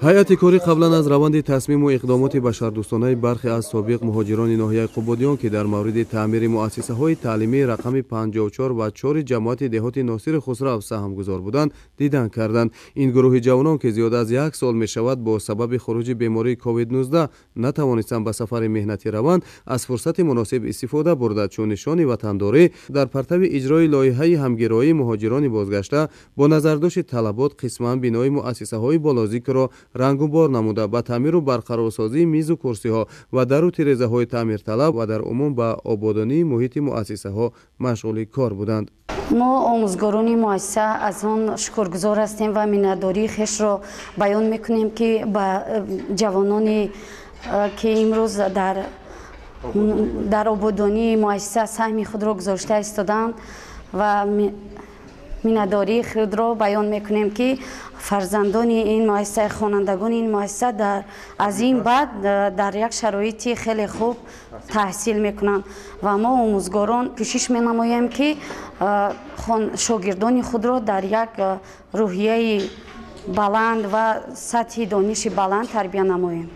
ҳайати корӣ қаблан аз раванди тасмиму иқдомоти башардӯстонаи бархе аз собиқ муҳоҷирони ноҳияи қубодиён ки дар мавриди таъмири муассисаҳои таълимии рақами 54 ва 4 ҷамоати деҳоти Носири Хусрав саҳмгузор буданд дидан карданд. Ин гурӯҳи ҷавонон ки зиёда аз 1 сол мешавад бо сабаби хуруҷи бемории COVID-19 натавонистанд ба сафари меҳнатӣ раванд, аз фурсати муносиб истифода бурда чун нишони ватандорӣ дар партави иҷрои лоиҳаи ҳамгироии муҳоҷирони бозгашта бо назардошти талабот қисман бинои муассисаҳои болозикро рангубор намуда ба таъмиру барқарорсозии мизу курсиҳо ва дару тирезаҳои таъмирталаб ва дар умум ба ободонии муҳити муассисаҳо машғули кор буданд. мо омӯзгорони муассиса аз он шукргузор ҳастем ва миннатдории хешро баён мекунем ки ба ҷавонони ки имрӯз дар ободонии муассиса саҳми худро гузошта истоданд ва миннатдории худро баён мекунем ки фарзандони ин муассиса, хонандагони ин муассиса аз ин баъд дар як шароити хеле хуб таҳсил мекунанд ва мо омӯзгорон кӯшиш менамоем ки шогирдони худро дар як рӯҳияи баланд ва сатҳи дониши баланд тарбия намоем.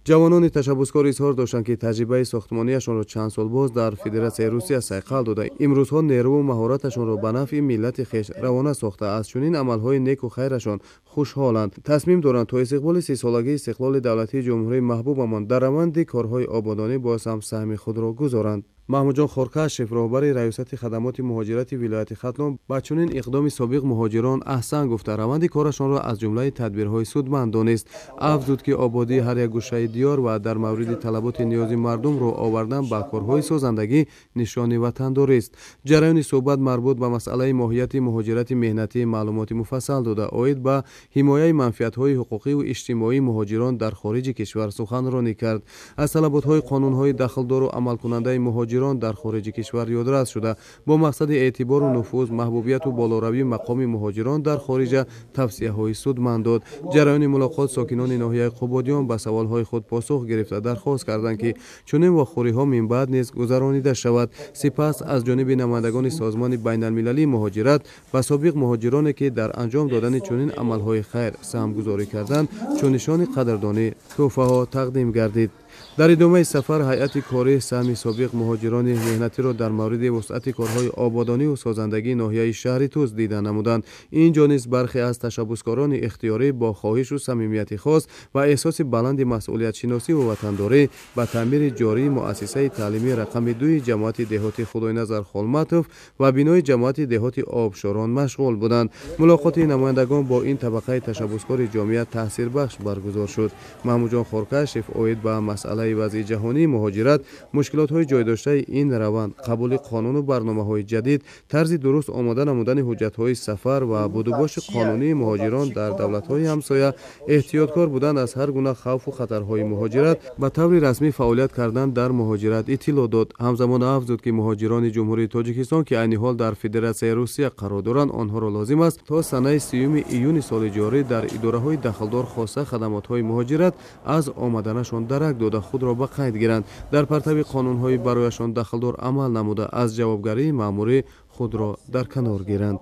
ҷавонони ташаббускор изҳор доштанд ки таҷрибаи сохтмонияшонро чанд сол боз дар Федератсияи Русия сайқал дода имрӯзҳо нерву маҳораташонро ба нафъи миллати хеш равона сохта аз чунин амалҳои неку хайрашон хушҳоланд. Тасмим доранд то истиқболи 30-солагии истиқлоли давлатии ҷумҳурии маҳбубамон дар раванди корҳои ободонӣ боз ҳам саҳми худро гузоранд. Маҳмуҷон Хоркашев, роҳбари раёсати хадамоти муҳоҷирати вилояти Хатлон, ба чунин иқдоми собиқ муҳоҷирон аҳсан гуфта раванди корашонро аз ҷумлаи тадбирҳои судманд донист. Афзуд ки ободии ҳар як гӯшаи диёр ва дар мавриди талаботи ниёзи мардумро овардан ба корҳои созандагӣ нишони ватандорист. ҷараёни суҳбат марбут ба масъалаи моҳияти муҳоҷирати меҳнатӣ маълумоти муфассал дода оид ба ҳимояи манфиатҳои ҳуқуқиву иҷтимоии муҳоҷирон дар хориҷи кишвар суханронӣ кард. Аз талаботҳои қонунҳои дахлдору амалкунандаи муҳоҷирон дар хориҷи кишвар ёдрас шуда бо мақсади эътибору нуфуз, маҳбубияту болоравии мақоми муҳоҷирон дар хориҷа тавсияҳои судманд дод. ҷараёни мулоқот сокинони ноҳияи Қубодиён ба саволҳои худ посух гирифта дархост карданд ки чунин вохӯриҳо минбаъд низ гузаронида шавад. Сипас аз ҷониби намояндагони созмони байналмилалии муҳоҷират ба собиқ муҳоҷироне ки дар анҷом додани чунин амалҳои хайр саҳмгузорӣ карданд чун нишони қадрдонӣ тӯҳфаҳо тақдим гардид. дар идомаи сафар ҳайати кории саҳми собиқ муҳоҷирони меҳнатиро дар мавриди вусъати корҳои ободониву созандагии ноҳияи шаҳри Туз дида намуданд. Инҷо низ бархе аз ташаббускорони ихтиёрӣ бо хоҳишу самимияти хос ва эҳсоси баланди масъулиятшиносиву ватандорӣ ба таъмири ҷории муассисаи таълимии рақами 2 ҷамоати деҳоти Худойназар Холматов ва бинои ҷамоати деҳоти Обшорон машғул буданд. мулоқоти намояндагон бо ин табақаи ташаббускори ҷомеа таъсирбахш баргузор шуд. Маҳмуҷон Хоркашев оид ба масъалаи вазъи ҷаҳонии муҳоҷират, мушкилотҳои ҷойдоштаи ин раванд, қабули қонуну барномаҳои ҷадид, тарзи дуруст омода намудани ҳуҷҷатҳои сафар ва будубоши қонунии муҳоҷирон дар давлатҳои ҳамсоя, эҳтиёткор будан аз ҳар гуна хавфу хатарҳои муҳоҷират, ба таври расмӣ фаъолият кардан дар муҳоҷират иттилоъ дод. ҳамзамон афзуд ки муҳоҷирони ҷумҳурии Тоҷикистон ки айни ҳол дар Федератсияи Русия қарор доранд, онҳоро лозим аст то санаи 30 июни соли ҷорӣ дар идораҳои дахлдор хоса хадамотҳои муҳоҷират аз омаданашон дарак дода худро ба қайд гиранд, дар партави қонунҳои барояшон дахлдор амал намуда аз ҷавобгарии маъмурӣ худро дар канор гиранд.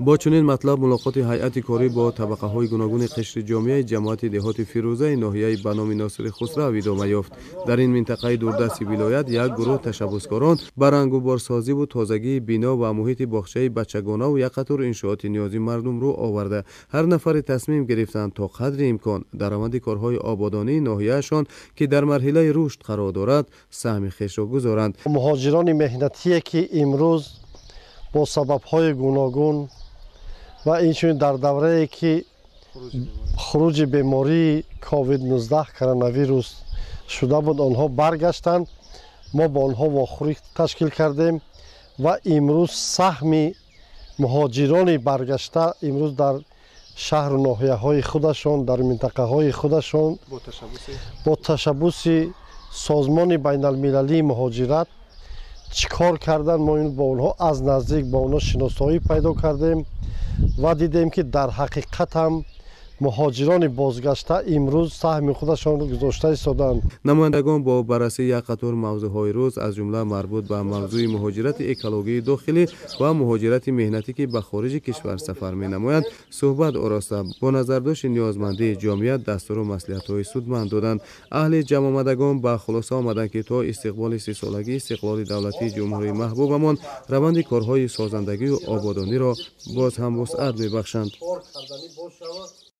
бо чунин матлаб мулоқоти ҳайати корӣ бо табақаҳои гуногуни қишри ҷомеаи ҷамоати деҳоти Фирӯзаи ноҳияи ба номи Носири Хусрав идома ёфт. дар ин минтақаи дурдасти вилоят як гурӯҳ ташаббускорон ба рангуборсозиву тозагии бино ва муҳити бохчаи бачагонаву як қатор иншооти ниёзи мардумро оварда ҳар нафаре тасмим гирифтанд то қадри имкон дар раванди корҳои ободонии ноҳияашон ки дар марҳилаи рушд қарор дорад саҳми хешро гузоранд. муҳоҷирони меҳнатие ки имрӯз бо сабабҳои гуногун ва инчунин дар даврае ки хуруҷи бемории COVID-19 коронавирус шуда буд, онҳо баргаштанд. мо ба онҳо вохӯрӣ ташкил кардем ва имрӯз саҳми муҳоҷирони баргашта имрӯз дар шаҳру ноҳияҳои худашон, дар минтақаҳои худашон бо ташаббуси созмони байналмилалии муҳоҷират чӣ кор кардан, мо бо онҳо аз наздик бо онҳо шиносоӣ пайдо кардем ва дидем ки дар ҳақиқат ҳам مهاجران بازگشته امروز سهم خودشان را گذاشته ایستادند. намояндагон бо баррасии як қатор мавзӯъҳои рӯз аз ҷумла марбут ба мавзӯи муҳоҷирати экологии дохилӣ ва муҳоҷирати меҳнатӣ ки ба хориҷи кишвар сафар менамоянд суҳбат ороста бо назардошти ниёзмандии ҷомъият дастуру маслиҳатҳои судманд доданд. аҳли ҷамъомадагон ба хулоса омаданд ки то истиқболи 30-солагии истиқлоли давлатии ҷумҳурии маҳбубамон раванди корҳои созандагию ободониро боз ҳам вусъат мебахшанд.